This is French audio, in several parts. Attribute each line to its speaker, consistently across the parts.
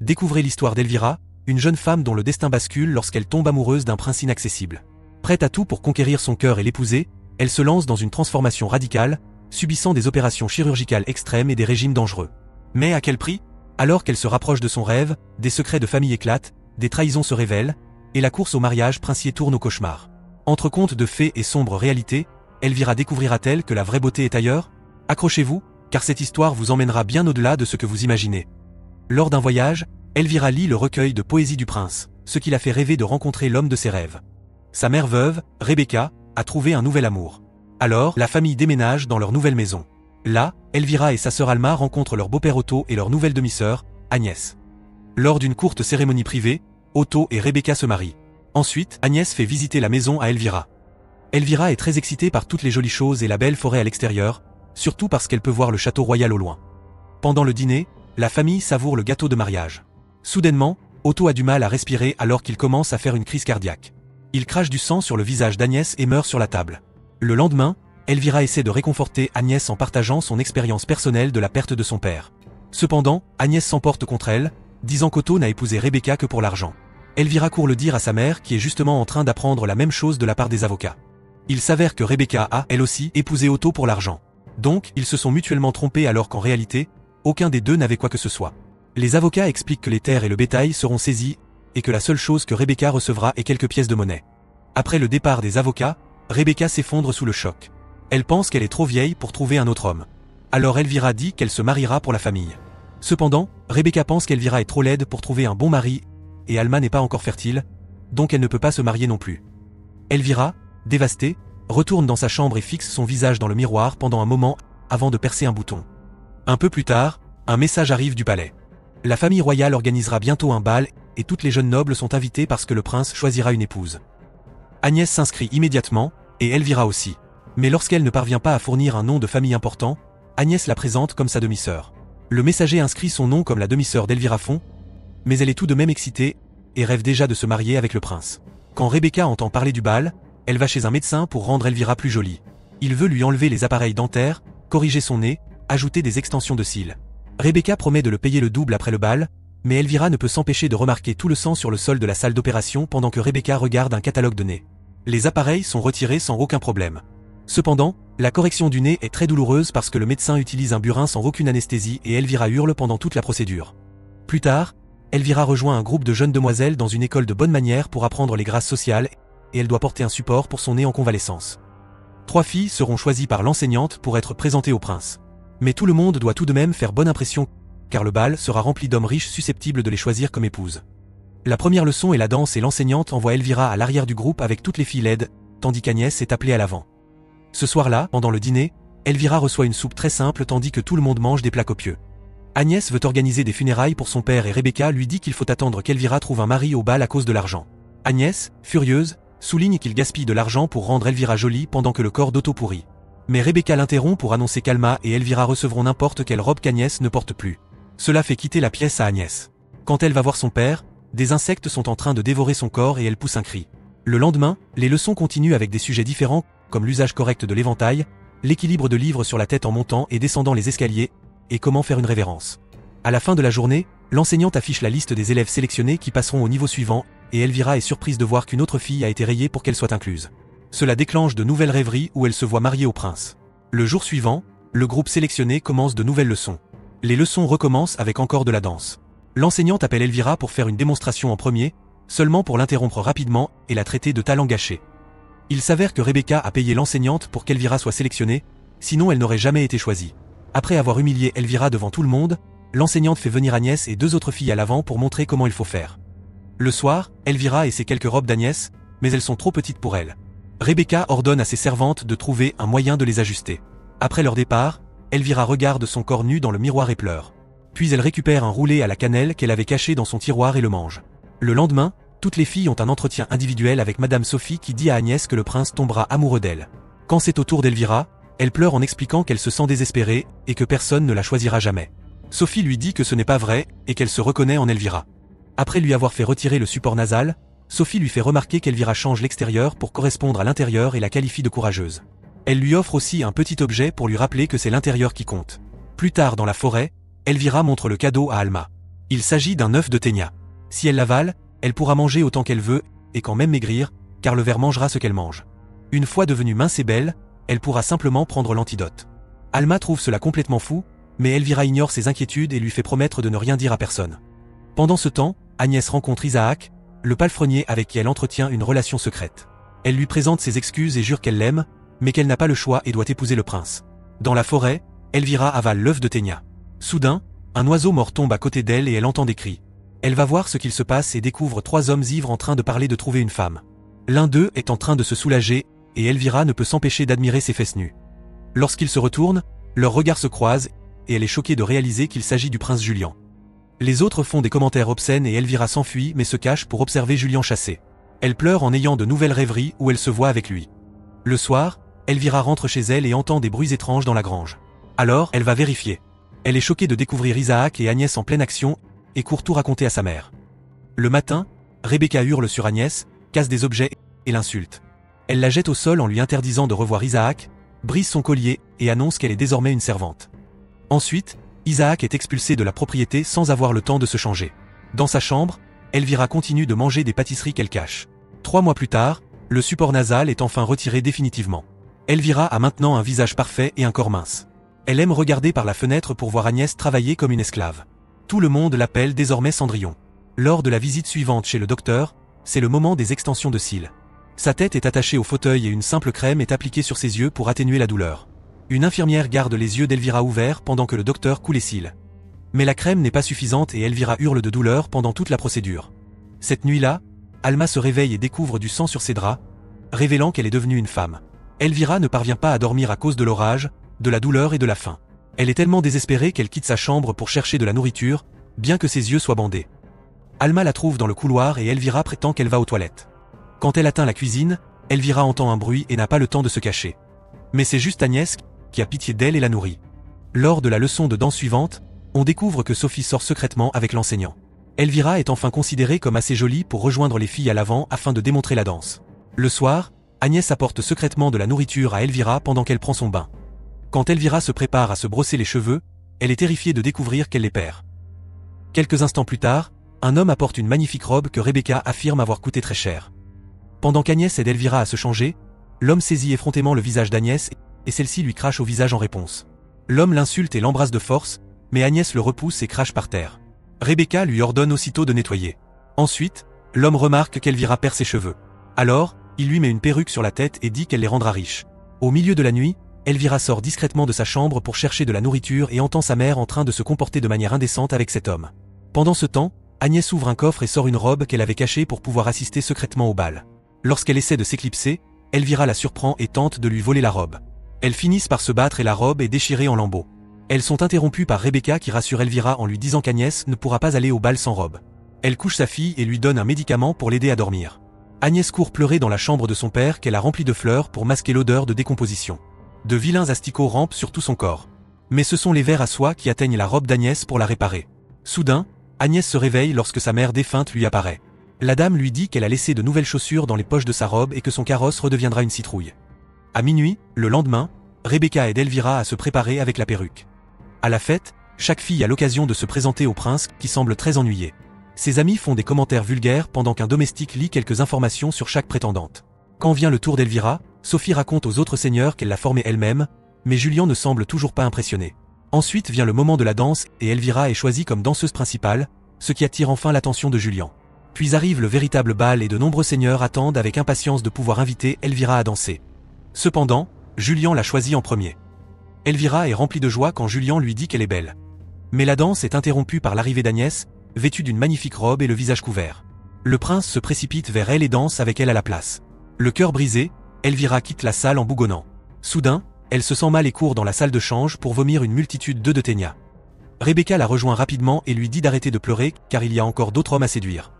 Speaker 1: Découvrez l'histoire d'Elvira, une jeune femme dont le destin bascule lorsqu'elle tombe amoureuse d'un prince inaccessible. Prête à tout pour conquérir son cœur et l'épouser, elle se lance dans une transformation radicale, subissant des opérations chirurgicales extrêmes et des régimes dangereux. Mais à quel prix? Alors qu'elle se rapproche de son rêve, des secrets de famille éclatent, des trahisons se révèlent, et la course au mariage princier tourne au cauchemar. Entre contes de fées et sombre réalité, Elvira découvrira-t-elle que la vraie beauté est ailleurs? Accrochez-vous, car cette histoire vous emmènera bien au-delà de ce que vous imaginez. Lors d'un voyage, Elvira lit le recueil de poésie du prince, ce qui la fait rêver de rencontrer l'homme de ses rêves. Sa mère veuve, Rebecca, a trouvé un nouvel amour. Alors, la famille déménage dans leur nouvelle maison. Là, Elvira et sa sœur Alma rencontrent leur beau-père Otto et leur nouvelle demi-sœur, Agnès. Lors d'une courte cérémonie privée, Otto et Rebecca se marient. Ensuite, Agnès fait visiter la maison à Elvira. Elvira est très excitée par toutes les jolies choses et la belle forêt à l'extérieur, surtout parce qu'elle peut voir le château royal au loin. Pendant le dîner, la famille savoure le gâteau de mariage. Soudainement, Otto a du mal à respirer alors qu'il commence à faire une crise cardiaque. Il crache du sang sur le visage d'Agnès et meurt sur la table. Le lendemain, Elvira essaie de réconforter Agnès en partageant son expérience personnelle de la perte de son père. Cependant, Agnès s'emporte contre elle, disant qu'Otto n'a épousé Rebecca que pour l'argent. Elvira court le dire à sa mère qui est justement en train d'apprendre la même chose de la part des avocats. Il s'avère que Rebecca a, elle aussi, épousé Otto pour l'argent. Donc, ils se sont mutuellement trompés alors qu'en réalité, aucun des deux n'avait quoi que ce soit. Les avocats expliquent que les terres et le bétail seront saisis, et que la seule chose que Rebecca recevra est quelques pièces de monnaie. Après le départ des avocats, Rebecca s'effondre sous le choc. Elle pense qu'elle est trop vieille pour trouver un autre homme. Alors Elvira dit qu'elle se mariera pour la famille. Cependant, Rebecca pense qu'Elvira est trop laide pour trouver un bon mari, et Alma n'est pas encore fertile, donc elle ne peut pas se marier non plus. Elvira, dévastée, retourne dans sa chambre et fixe son visage dans le miroir pendant un moment avant de percer un bouton. Un peu plus tard, un message arrive du palais. La famille royale organisera bientôt un bal et toutes les jeunes nobles sont invitées parce que le prince choisira une épouse. Agnès s'inscrit immédiatement, et Elvira aussi. Mais lorsqu'elle ne parvient pas à fournir un nom de famille important, Agnès la présente comme sa demi-sœur. Le messager inscrit son nom comme la demi-sœur d'Elvira Font, mais elle est tout de même excitée, et rêve déjà de se marier avec le prince. Quand Rebecca entend parler du bal, elle va chez un médecin pour rendre Elvira plus jolie. Il veut lui enlever les appareils dentaires, corriger son nez, ajouter des extensions de cils. Rebecca promet de le payer le double après le bal, mais Elvira ne peut s'empêcher de remarquer tout le sang sur le sol de la salle d'opération pendant que Rebecca regarde un catalogue de nez. Les appareils sont retirés sans aucun problème. Cependant, la correction du nez est très douloureuse parce que le médecin utilise un burin sans aucune anesthésie et Elvira hurle pendant toute la procédure. Plus tard, Elvira rejoint un groupe de jeunes demoiselles dans une école de bonne manière pour apprendre les grâces sociales et elle doit porter un support pour son nez en convalescence. 3 filles seront choisies par l'enseignante pour être présentées au prince. Mais tout le monde doit tout de même faire bonne impression car le bal sera rempli d'hommes riches susceptibles de les choisir comme épouses. La première leçon est la danse et l'enseignante envoie Elvira à l'arrière du groupe avec toutes les filles laides, tandis qu'Agnès est appelée à l'avant. Ce soir-là, pendant le dîner, Elvira reçoit une soupe très simple tandis que tout le monde mange des plats copieux. Agnès veut organiser des funérailles pour son père et Rebecca lui dit qu'il faut attendre qu'Elvira trouve un mari au bal à cause de l'argent. Agnès, furieuse, souligne qu'il gaspille de l'argent pour rendre Elvira jolie pendant que le corps d'Otto pourrit. Mais Rebecca l'interrompt pour annoncer qu'Alma et Elvira recevront n'importe quelle robe qu'Agnès ne porte plus. Cela fait quitter la pièce à Agnès. Quand elle va voir son père, des insectes sont en train de dévorer son corps et elle pousse un cri. Le lendemain, les leçons continuent avec des sujets différents, comme l'usage correct de l'éventail, l'équilibre de livres sur la tête en montant et descendant les escaliers, et comment faire une révérence. À la fin de la journée, l'enseignante affiche la liste des élèves sélectionnés qui passeront au niveau suivant, et Elvira est surprise de voir qu'une autre fille a été rayée pour qu'elle soit incluse. Cela déclenche de nouvelles rêveries où elle se voit mariée au prince. Le jour suivant, le groupe sélectionné commence de nouvelles leçons. Les leçons recommencent avec encore de la danse. L'enseignante appelle Elvira pour faire une démonstration en premier, seulement pour l'interrompre rapidement et la traiter de talent gâché. Il s'avère que Rebecca a payé l'enseignante pour qu'Elvira soit sélectionnée, sinon elle n'aurait jamais été choisie. Après avoir humilié Elvira devant tout le monde, l'enseignante fait venir Agnès et 2 autres filles à l'avant pour montrer comment il faut faire. Le soir, Elvira essaie quelques robes d'Agnès, mais elles sont trop petites pour elle. Rebecca ordonne à ses servantes de trouver un moyen de les ajuster. Après leur départ, Elvira regarde son corps nu dans le miroir et pleure. Puis elle récupère un roulé à la cannelle qu'elle avait caché dans son tiroir et le mange. Le lendemain, toutes les filles ont un entretien individuel avec Madame Sophie qui dit à Agnès que le prince tombera amoureux d'elle. Quand c'est au tour d'Elvira, elle pleure en expliquant qu'elle se sent désespérée et que personne ne la choisira jamais. Sophie lui dit que ce n'est pas vrai et qu'elle se reconnaît en Elvira. Après lui avoir fait retirer le support nasal, Sophie lui fait remarquer qu'Elvira change l'extérieur pour correspondre à l'intérieur et la qualifie de courageuse. Elle lui offre aussi un petit objet pour lui rappeler que c'est l'intérieur qui compte. Plus tard dans la forêt, Elvira montre le cadeau à Alma. Il s'agit d'un œuf de ténia. Si elle l'avale, elle pourra manger autant qu'elle veut, et quand même maigrir, car le ver mangera ce qu'elle mange. Une fois devenue mince et belle, elle pourra simplement prendre l'antidote. Alma trouve cela complètement fou, mais Elvira ignore ses inquiétudes et lui fait promettre de ne rien dire à personne. Pendant ce temps, Agnès rencontre Isaac, le palefrenier avec qui elle entretient une relation secrète. Elle lui présente ses excuses et jure qu'elle l'aime, mais qu'elle n'a pas le choix et doit épouser le prince. Dans la forêt, Elvira avale l'œuf de ténia. Soudain, un oiseau mort tombe à côté d'elle et elle entend des cris. Elle va voir ce qu'il se passe et découvre 3 hommes ivres en train de parler de trouver une femme. L'un d'eux est en train de se soulager, et Elvira ne peut s'empêcher d'admirer ses fesses nues. Lorsqu'ils se retournent, leurs regards se croisent, et elle est choquée de réaliser qu'il s'agit du prince Julian. Les autres font des commentaires obscènes et Elvira s'enfuit mais se cache pour observer Julian chasser. Elle pleure en ayant de nouvelles rêveries où elle se voit avec lui. Le soir, Elvira rentre chez elle et entend des bruits étranges dans la grange. Alors, elle va vérifier. Elle est choquée de découvrir Isaac et Agnès en pleine action, et court tout raconter à sa mère. Le matin, Rebecca hurle sur Agnès, casse des objets, et l'insulte. Elle la jette au sol en lui interdisant de revoir Isaac, brise son collier, et annonce qu'elle est désormais une servante. Ensuite, Isaac est expulsé de la propriété sans avoir le temps de se changer. Dans sa chambre, Elvira continue de manger des pâtisseries qu'elle cache. 3 mois plus tard, le support nasal est enfin retiré définitivement. Elvira a maintenant un visage parfait et un corps mince. Elle aime regarder par la fenêtre pour voir Agnès travailler comme une esclave. Tout le monde l'appelle désormais Cendrillon. Lors de la visite suivante chez le docteur, c'est le moment des extensions de cils. Sa tête est attachée au fauteuil et une simple crème est appliquée sur ses yeux pour atténuer la douleur. Une infirmière garde les yeux d'Elvira ouverts pendant que le docteur coud les cils. Mais la crème n'est pas suffisante et Elvira hurle de douleur pendant toute la procédure. Cette nuit-là, Alma se réveille et découvre du sang sur ses draps, révélant qu'elle est devenue une femme. Elvira ne parvient pas à dormir à cause de l'orage, de la douleur et de la faim. Elle est tellement désespérée qu'elle quitte sa chambre pour chercher de la nourriture, bien que ses yeux soient bandés. Alma la trouve dans le couloir et Elvira prétend qu'elle va aux toilettes. Quand elle atteint la cuisine, Elvira entend un bruit et n'a pas le temps de se cacher. Mais c'est juste Agnès qui a pitié d'elle et la nourrit. Lors de la leçon de danse suivante, on découvre que Sophie sort secrètement avec l'enseignant. Elvira est enfin considérée comme assez jolie pour rejoindre les filles à l'avant afin de démontrer la danse. Le soir, Agnès apporte secrètement de la nourriture à Elvira pendant qu'elle prend son bain. Quand Elvira se prépare à se brosser les cheveux, elle est terrifiée de découvrir qu'elle les perd. Quelques instants plus tard, un homme apporte une magnifique robe que Rebecca affirme avoir coûté très cher. Pendant qu'Agnès aide Elvira à se changer, l'homme saisit effrontément le visage d'Agnès et celle-ci lui crache au visage en réponse. L'homme l'insulte et l'embrasse de force, mais Agnès le repousse et crache par terre. Rebecca lui ordonne aussitôt de nettoyer. Ensuite, l'homme remarque qu'Elvira perd ses cheveux. Alors, il lui met une perruque sur la tête et dit qu'elle les rendra riches. Au milieu de la nuit, Elvira sort discrètement de sa chambre pour chercher de la nourriture et entend sa mère en train de se comporter de manière indécente avec cet homme. Pendant ce temps, Agnès ouvre un coffre et sort une robe qu'elle avait cachée pour pouvoir assister secrètement au bal. Lorsqu'elle essaie de s'éclipser, Elvira la surprend et tente de lui voler la robe. Elles finissent par se battre et la robe est déchirée en lambeaux. Elles sont interrompues par Rebecca qui rassure Elvira en lui disant qu'Agnès ne pourra pas aller au bal sans robe. Elle couche sa fille et lui donne un médicament pour l'aider à dormir. Agnès court pleurer dans la chambre de son père qu'elle a remplie de fleurs pour masquer l'odeur de décomposition. De vilains asticots rampent sur tout son corps. Mais ce sont les vers à soie qui atteignent la robe d'Agnès pour la réparer. Soudain, Agnès se réveille lorsque sa mère défunte lui apparaît. La dame lui dit qu'elle a laissé de nouvelles chaussures dans les poches de sa robe et que son carrosse redeviendra une citrouille. À minuit, le lendemain, Rebecca aide Elvira à se préparer avec la perruque. À la fête, chaque fille a l'occasion de se présenter au prince qui semble très ennuyé. Ses amis font des commentaires vulgaires pendant qu'un domestique lit quelques informations sur chaque prétendante. Quand vient le tour d'Elvira, Sophie raconte aux autres seigneurs qu'elle l'a formée elle-même, mais Julian ne semble toujours pas impressionné. Ensuite vient le moment de la danse et Elvira est choisie comme danseuse principale, ce qui attire enfin l'attention de Julian. Puis arrive le véritable bal et de nombreux seigneurs attendent avec impatience de pouvoir inviter Elvira à danser. Cependant, Julian l'a choisie en premier. Elvira est remplie de joie quand Julian lui dit qu'elle est belle. Mais la danse est interrompue par l'arrivée d'Agnès, vêtue d'une magnifique robe et le visage couvert. Le prince se précipite vers elle et danse avec elle à la place. Le cœur brisé, Elvira quitte la salle en bougonnant. Soudain, elle se sent mal et court dans la salle de change pour vomir une multitude d'œufs de ténia. Rebecca la rejoint rapidement et lui dit d'arrêter de pleurer car il y a encore d'autres hommes à séduire.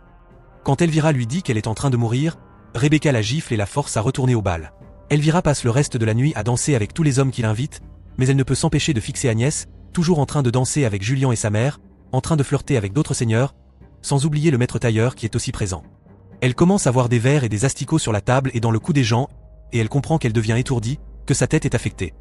Speaker 1: Quand Elvira lui dit qu'elle est en train de mourir, Rebecca la gifle et la force à retourner au bal. Elvira passe le reste de la nuit à danser avec tous les hommes qui l'invitent, mais elle ne peut s'empêcher de fixer Agnès, toujours en train de danser avec Julian et sa mère, en train de flirter avec d'autres seigneurs, sans oublier le maître tailleur qui est aussi présent. Elle commence à voir des vers et des asticots sur la table et dans le cou des gens, et elle comprend qu'elle devient étourdie, que sa tête est affectée.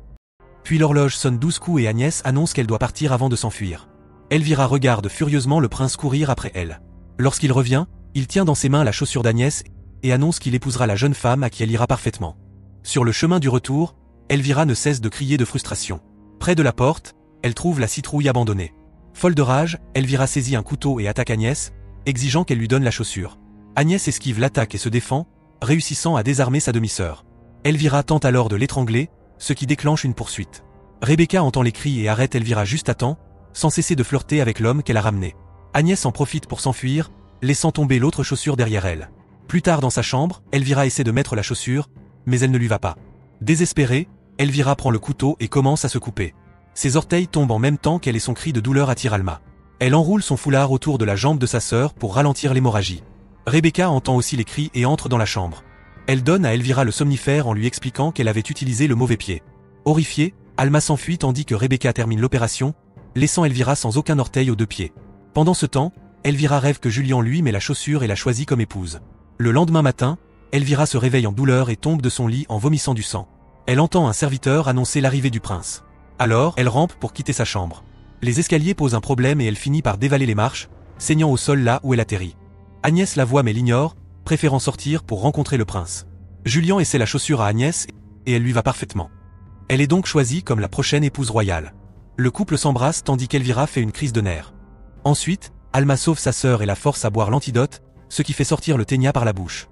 Speaker 1: Puis l'horloge sonne 12 coups et Agnès annonce qu'elle doit partir avant de s'enfuir. Elvira regarde furieusement le prince courir après elle. Lorsqu'il revient, il tient dans ses mains la chaussure d'Agnès et annonce qu'il épousera la jeune femme à qui elle ira parfaitement. Sur le chemin du retour, Elvira ne cesse de crier de frustration. Près de la porte, elle trouve la citrouille abandonnée. Folle de rage, Elvira saisit un couteau et attaque Agnès, exigeant qu'elle lui donne la chaussure. Agnès esquive l'attaque et se défend, réussissant à désarmer sa demi-sœur. Elvira tente alors de l'étrangler, ce qui déclenche une poursuite. Rebecca entend les cris et arrête Elvira juste à temps, sans cesser de flirter avec l'homme qu'elle a ramené. Agnès en profite pour s'enfuir, laissant tomber l'autre chaussure derrière elle. Plus tard dans sa chambre, Elvira essaie de mettre la chaussure, mais elle ne lui va pas. Désespérée, Elvira prend le couteau et commence à se couper. Ses orteils tombent en même temps qu'elle et son cri de douleur attire Alma. Elle enroule son foulard autour de la jambe de sa sœur pour ralentir l'hémorragie. Rebecca entend aussi les cris et entre dans la chambre. Elle donne à Elvira le somnifère en lui expliquant qu'elle avait utilisé le mauvais pied. Horrifiée, Alma s'enfuit tandis que Rebecca termine l'opération, laissant Elvira sans aucun orteil aux deux pieds. Pendant ce temps, Elvira rêve que Julian lui met la chaussure et la choisit comme épouse. Le lendemain matin, Elvira se réveille en douleur et tombe de son lit en vomissant du sang. Elle entend un serviteur annoncer l'arrivée du prince. Alors, elle rampe pour quitter sa chambre. Les escaliers posent un problème et elle finit par dévaler les marches, saignant au sol là où elle atterrit. Agnès la voit mais l'ignore, préférant sortir pour rencontrer le prince. Julian essaie la chaussure à Agnès et elle lui va parfaitement. Elle est donc choisie comme la prochaine épouse royale. Le couple s'embrasse tandis qu'Elvira fait une crise de nerfs. Ensuite, Alma sauve sa sœur et la force à boire l'antidote, ce qui fait sortir le ténia par la bouche.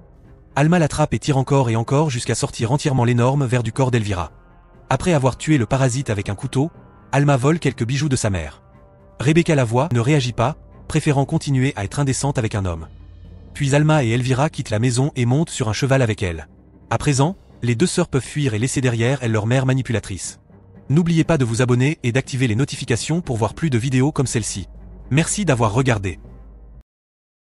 Speaker 1: Alma l'attrape et tire encore et encore jusqu'à sortir entièrement l'énorme vers du corps d'Elvira. Après avoir tué le parasite avec un couteau, Alma vole quelques bijoux de sa mère. Rebecca la voit, ne réagit pas, préférant continuer à être indécente avec un homme. Puis Alma et Elvira quittent la maison et montent sur un cheval avec elle. À présent, les deux sœurs peuvent fuir et laisser derrière elles leur mère manipulatrice. N'oubliez pas de vous abonner et d'activer les notifications pour voir plus de vidéos comme celle-ci. Merci d'avoir regardé.